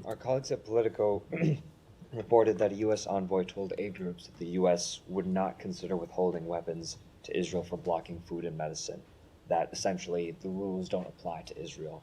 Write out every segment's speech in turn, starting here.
Our colleagues at Politico reported that a U.S. envoy told aid groups that the U.S. would not consider withholding weapons to Israel for blocking food and medicine, that essentially the rules don't apply to Israel.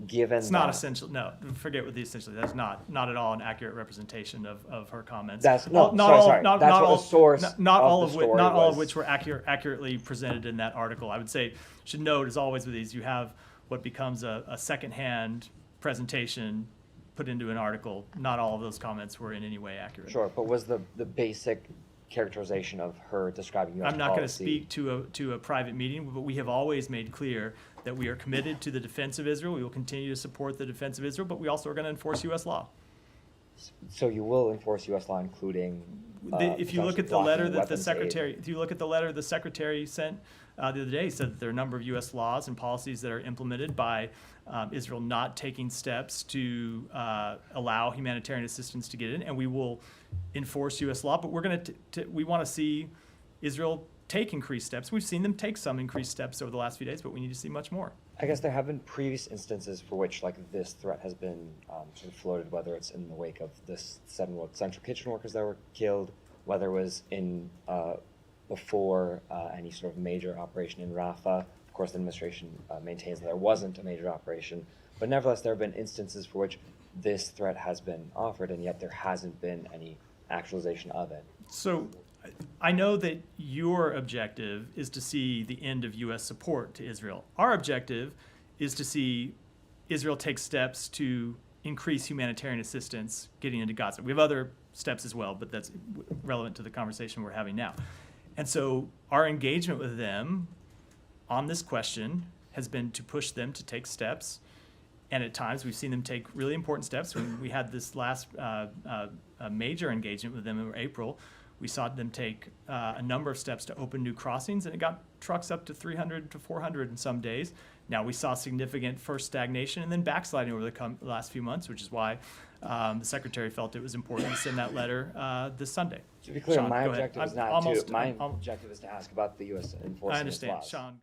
Given It's not essential. No, forget what the essentially. That's not at all an accurate representation of her comments. That's no. Sorry. That's what the source. Not all of which were accurately presented in that article. I would say should note, as always with these, you have what becomes a secondhand presentation put into an article. Not all of those comments were in any way accurate. Sure, but was the basic characterization of her describing U.S. I'm not going to speak to a private meeting, but we have always made clear that we are committed to the defense of Israel. We will continue to support the defense of Israel, but we also are going to enforce U.S. law. So you will enforce U.S. law, including if you look at the letter that the secretary, aid. if you look at the letter the secretary sent the other day, he said that there are a number of U.S. laws and policies that are implemented by Israel not taking steps to allow humanitarian assistance to get in, and we will enforce U.S. law. But we're going we want to see Israel take increased steps. We've seen them take some increased steps over the last few days, but we need to see much more. I guess there have been previous instances for which this threat has been sort of floated, whether it's in the wake of this 7 Central Kitchen workers that were killed, whether it was in before any sort of major operation in Rafah. Of course, the administration maintains that there wasn't a major operation, but nevertheless, there have been instances for which this threat has been offered, and yet there hasn't been any actualization of it. So I know that your objective is to see the end of U.S. support to Israel. Our objective is to see Israel take steps to increase humanitarian assistance getting into Gaza. We have other steps as well, but that's relevant to the conversation we're having now. And so our engagement with them on this question has been to push them to take steps. And at times we've seen them take really important steps. When we had this last major engagement with them in April, we saw them take a number of steps to open new crossings, and it got trucks up to 300 to 400 in some days. Now we saw significant first stagnation and then backsliding over the last few months, which is why the secretary felt it was important to send that letter this Sunday. To be clear, Sean, my go objective ahead. is not to. My objective is to ask about the U.S. enforcement. I understand, laws. Sean.